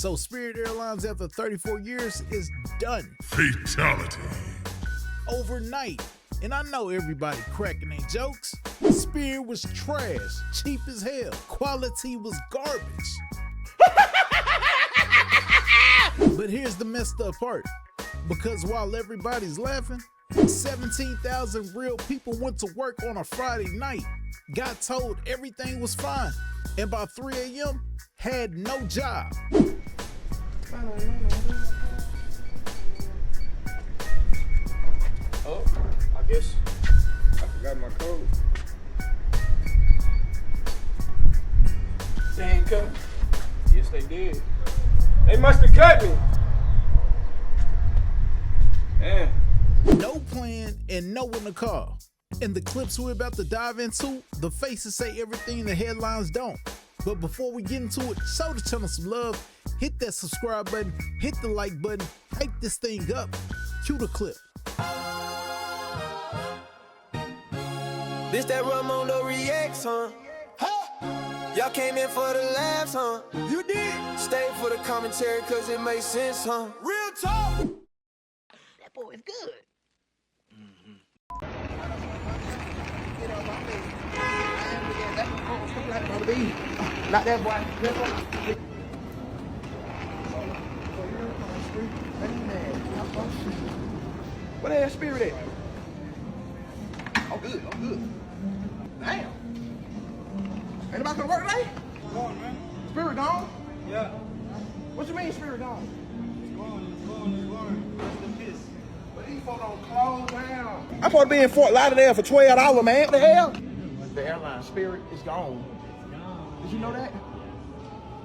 So Spirit Airlines, after 34 years, is done. Fatality. Overnight. And I know everybody cracking their jokes. Spirit was trash, cheap as hell. Quality was garbage. But here's the messed up part. Because while everybody's laughing, 17,000 real people went to work on a Friday night, got told everything was fine, and by 3 a.m. had no job. Oh, I guess I forgot my code. They ain't cut me. Yes, they did. They must have cut me. Man. No plan and no one to call. In the clips we're about to dive into, the faces say everything the headlines don't. But before we get into it, show the channel some love, hit that subscribe button, hit the like button, hype this thing up. Cue the clip. This that Ramondo reacts, huh? Y'all came in for the laughs, huh? You did. Stay for the commentary cause it makes sense, huh? Real talk. That boy is good. Not that boy. What the hell Spirit at? I'm good. Damn. Ain't nobody gonna work today? Gone, man. Spirit gone? Yeah. What you mean Spirit gone? It's gone. Rest in peace. But these folks don't close down. I'm supposed to be in Fort Lauderdale for $12, man. What the hell? The airline Spirit is gone. Did you know that?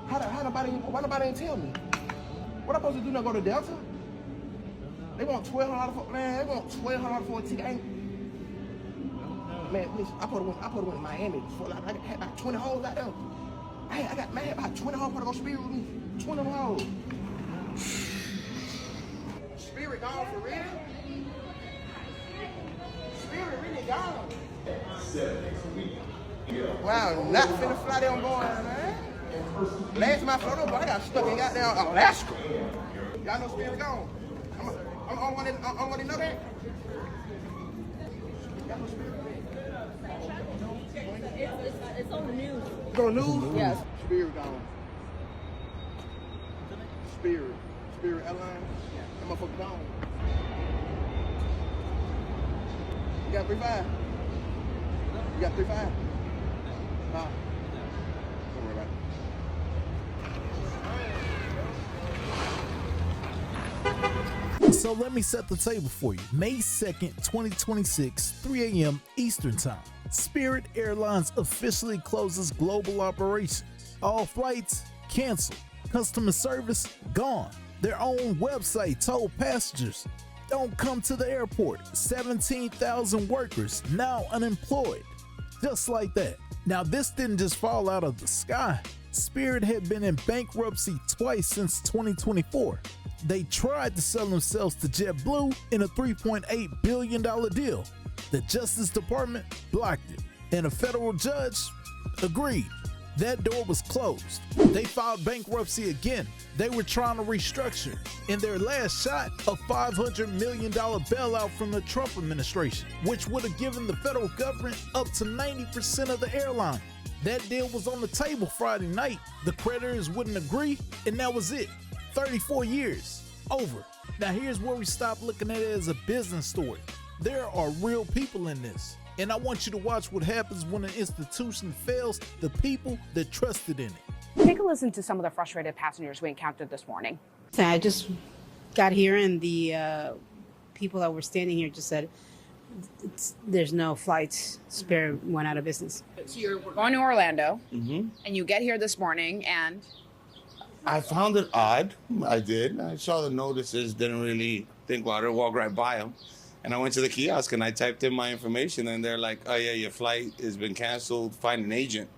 Why nobody ain't tell me? What I'm supposed to do now, go to Delta? They want $1,200 for, man, they want $1,200 for a ticket. Man, listen, I put went to Miami before. I had about 20 holes out there. I got mad about 20 holes for to go Spirit with me. 20 holes. Spirit gone for real? Spirit really gone. 7 days a week. Wow, not finna fly there on going, man. Last time I flew over, I got stuck in goddamn Alaska. Y'all know Spirit gone. I'm one to know that. Y'all know Spirit. It's on the news. It's on the news? Yes. Spirit gone. Spirit Airline. That motherfucker gone. You got 3.5? You got 3.5? Nah. Don't worry about it. So let me set the table for you. May 2nd, 2026, 3 a.m. Eastern Time. Spirit Airlines officially closes global operations. All flights canceled. Customer service gone. Their own website told passengers, don't come to the airport. 17,000 workers now unemployed. Just like that. Now this didn't just fall out of the sky. Spirit had been in bankruptcy twice since 2024. They tried to sell themselves to JetBlue in a $3.8 billion deal. The Justice Department blocked it, and a federal judge agreed. That door was closed. They filed bankruptcy again. They were trying to restructure. In their last shot, a $500 million bailout from the Trump administration, which would have given the federal government up to 90% of the airline. That deal was on the table Friday night. The creditors wouldn't agree, and that was it. 34 years, over. Now here's where we stop looking at it as a business story. There are real people in this. And I want you to watch what happens when an institution fails the people that trusted in it. Take a listen to some of the frustrated passengers we encountered this morning. So I just got here and the people that were standing here just said, there's no flights. Spirit went out of business. So we're going to Orlando, and you get here this morning, and I found it odd. I did. I saw the notices, didn't really think about it, walked right by them. And I went to the kiosk and I typed in my information and they're like, oh yeah, your flight has been canceled, find an agent.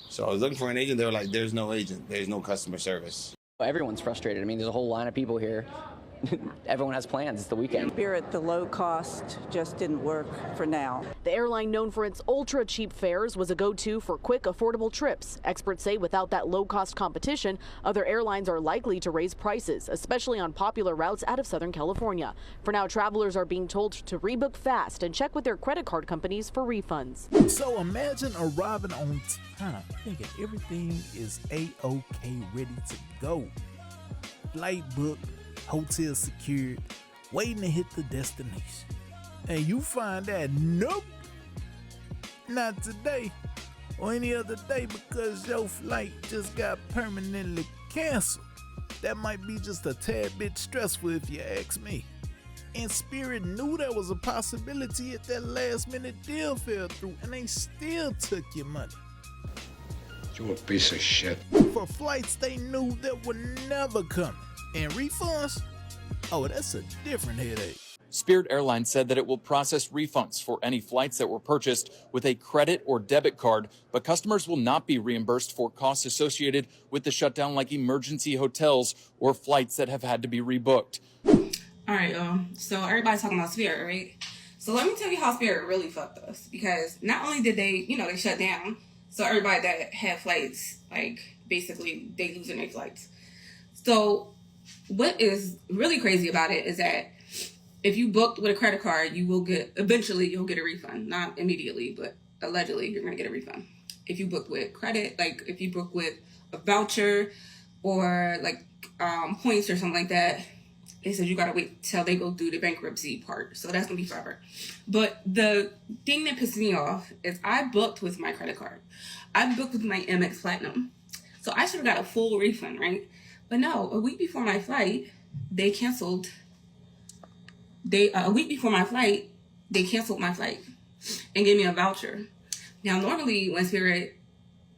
So I was looking for an agent. They were like, there's no agent. There's no customer service. Everyone's frustrated. I mean, there's a whole line of people here. everyone has plans. It's the weekend. Spirit, the low cost just didn't work for now. The airline, known for its ultra cheap fares, was a go-to for quick, affordable trips. Experts say without that low-cost competition, other airlines are likely to raise prices, especially on popular routes out of Southern California. For now, travelers are being told to rebook fast and check with their credit card companies for refunds. So imagine arriving on time, thinking everything is A-OK, ready to go. Flight booked, hotel secured, waiting to hit the destination. And you find that nope, not today or any other day because your flight just got permanently canceled. That might be just a tad bit stressful if you ask me. And Spirit knew there was a possibility if that last minute deal fell through and they still took your money. You're a piece of shit. For flights they knew that were never coming. And refunds? Oh, that's a different headache. Spirit Airlines said that it will process refunds for any flights that were purchased with a credit or debit card, but customers will not be reimbursed for costs associated with the shutdown, like emergency hotels or flights that have had to be rebooked. All right, so everybody's talking about Spirit, right? So let me tell you how Spirit really fucked us, because not only did they, they shut down, so everybody that had flights, like, basically, they losing their flights. So what is really crazy about it is that if you booked with a credit card, you'll get a refund. Not immediately, but allegedly you're going to get a refund. If you booked with credit, like if you book with a voucher or like points or something like that, they said you got to wait till they go through the bankruptcy part. So that's going to be forever. But the thing that pissed me off is I booked with my credit card. I booked with my Amex Platinum. So I should have got a full refund, right? But no, a week before my flight, they canceled. A week before my flight, they canceled my flight and gave me a voucher. Now, normally when Spirit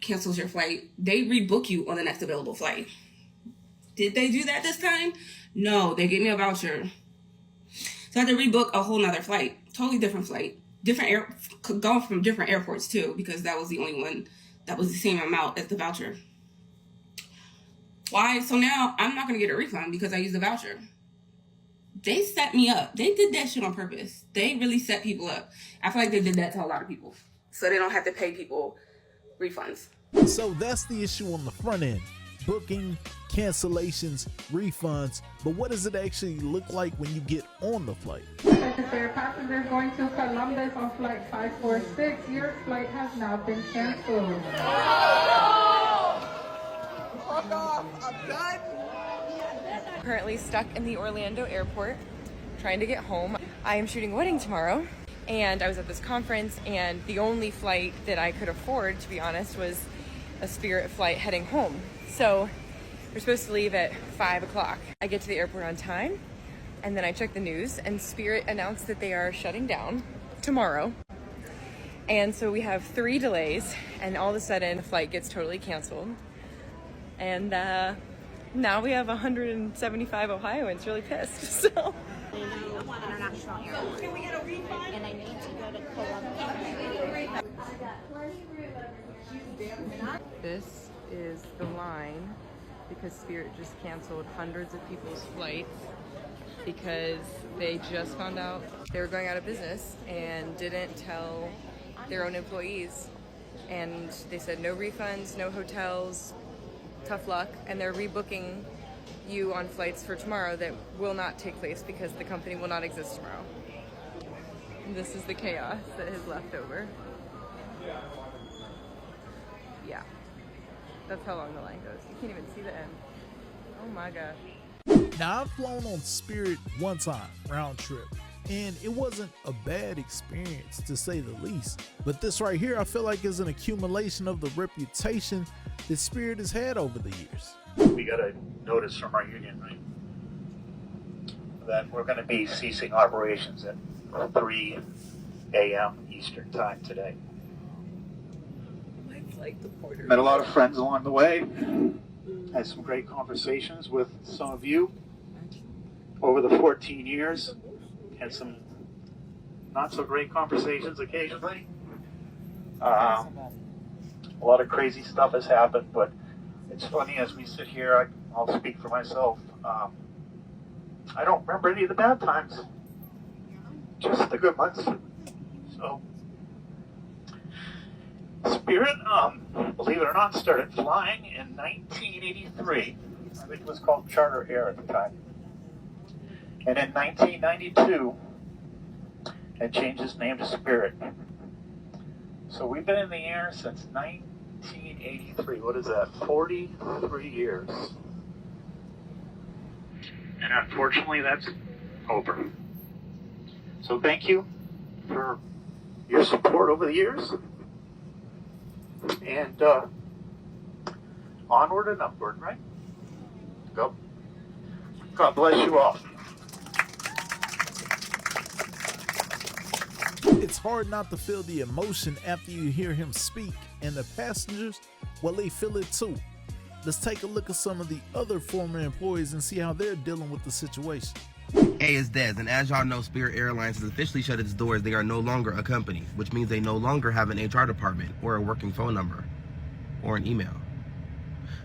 cancels your flight, they rebook you on the next available flight. Did they do that this time? No, they gave me a voucher. So I had to rebook a whole nother flight, totally different flight, going from different airports too, because that was the only one that was the same amount as the voucher. Why? So now I'm not going to get a refund because I used the voucher. They set me up. They did that shit on purpose. They really set people up. I feel like they did that to a lot of people, so they don't have to pay people refunds. So that's the issue on the front end. Booking, cancellations, refunds. But what does it actually look like when you get on the flight? Passenger passengers going to Columbus on flight 546. Your flight has now been canceled. Fuck off, I'm done. Currently stuck in the Orlando airport trying to get home. I am shooting a wedding tomorrow, and I was at this conference, and the only flight that I could afford, to be honest, was a Spirit flight heading home. So we're supposed to leave at 5 o'clock. I get to the airport on time, and then I check the news, and Spirit announced that they are shutting down tomorrow. And so we have 3 delays, and all of a sudden the flight gets totally canceled. And now we have 175 Ohioans really pissed, so. International airport. Can we get a refund? And I need to go to Columbus. This is the line because Spirit just canceled hundreds of people's flights because they just found out they were going out of business and didn't tell their own employees. And they said no refunds, no hotels, tough luck, and they're rebooking you on flights for tomorrow that will not take place because the company will not exist tomorrow. And this is the chaos that is left over. Yeah, that's how long the line goes. You can't even see the end. Oh my gosh. Now, I've flown on Spirit one time, round trip, and it wasn't a bad experience to say the least. But this right here, I feel like is an accumulation of the reputation that Spirit has had over the years. We got a notice from our union, right, that we're going to be ceasing operations at 3 a.m. Eastern time today. Met a lot of friends along the way. Had some great conversations with some of you over the 14 years. Had some not so great conversations occasionally. A lot of crazy stuff has happened, but it's funny as we sit here, I'll speak for myself. I don't remember any of the bad times, just the good ones. So, Spirit, believe it or not, started flying in 1983. I think it was called Charter Air at the time. And in 1992, it changed its name to Spirit. So we've been in the air since 1983. What is that? 43 years. And unfortunately, that's over. So thank you for your support over the years. And onward and upward, right? Go. God bless you all. It's hard not to feel the emotion after you hear him speak, and the passengers, well, they feel it too. Let's take a look at some of the other former employees and see how they're dealing with the situation. Hey, it's Dez, and as y'all know, Spirit Airlines has officially shut its doors. They are no longer a company, which means they no longer have an HR department or a working phone number or an email.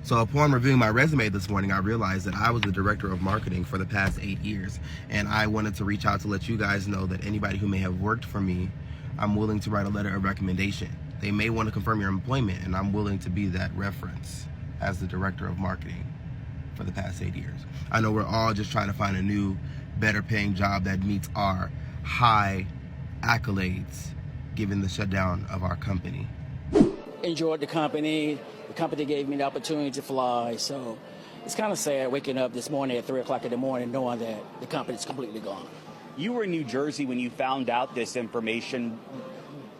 So upon reviewing my resume this morning, I realized that I was the director of marketing for the past 8 years, and I wanted to reach out to let you guys know that anybody who may have worked for me, I'm willing to write a letter of recommendation. They may want to confirm your employment, and I'm willing to be that reference as the director of marketing for the past 8 years. I know we're all just trying to find a new, better paying job that meets our high accolades given the shutdown of our company. Enjoyed the company. The company gave me the opportunity to fly, so it's kind of sad waking up this morning at 3 o'clock in the morning knowing that the company's completely gone. You were in New Jersey when you found out this information.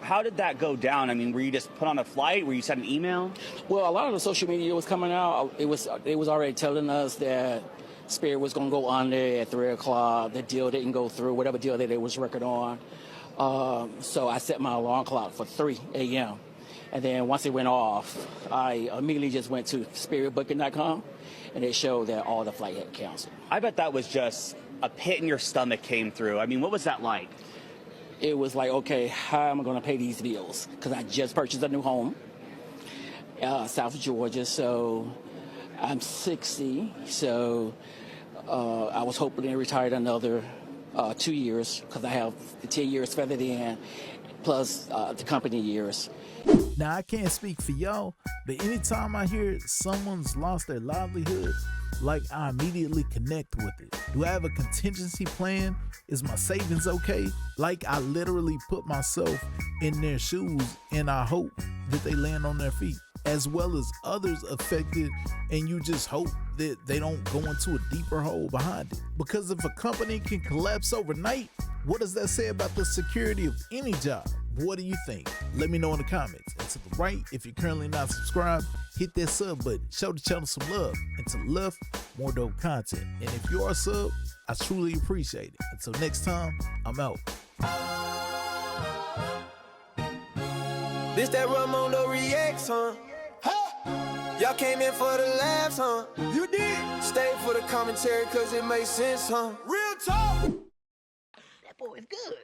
How did that go down? I mean, were you just put on a flight? Were you sent an email? Well, a lot of the social media was coming out. It was already telling us that Spirit was going to go on there at 3 o'clock. The deal didn't go through, whatever deal that they was working on. So I set my alarm clock for 3 a.m. And then once it went off, I immediately just went to spiritbooking.com, and it showed that all the flight had canceled. I bet that was just a pit in your stomach came through. I mean, what was that like? It was like, okay, how am I going to pay these bills? Because I just purchased a new home, South Georgia, so I'm 60. So I was hoping to retire another 2 years because I have the 10 years feathered in, plus the company years. Now, I can't speak for y'all, but anytime I hear someone's lost their livelihood, like, I immediately connect with it. Do I have a contingency plan? Is my savings okay? Like, I literally put myself in their shoes and I hope that they land on their feet, as well as others affected, and you just hope that they don't go into a deeper hole behind it. Because if a company can collapse overnight, what does that say about the security of any job? What do you think? Let me know in the comments. And to the right, if you're currently not subscribed, hit that sub button. Show the channel some love. And to the left, more dope content. And if you're a sub, I truly appreciate it. Until next time, I'm out. This that Ramondo reacts, huh? Y'all came in for the laughs, huh? You did. Stay for the commentary cause it makes sense, huh? Real talk. That boy is good.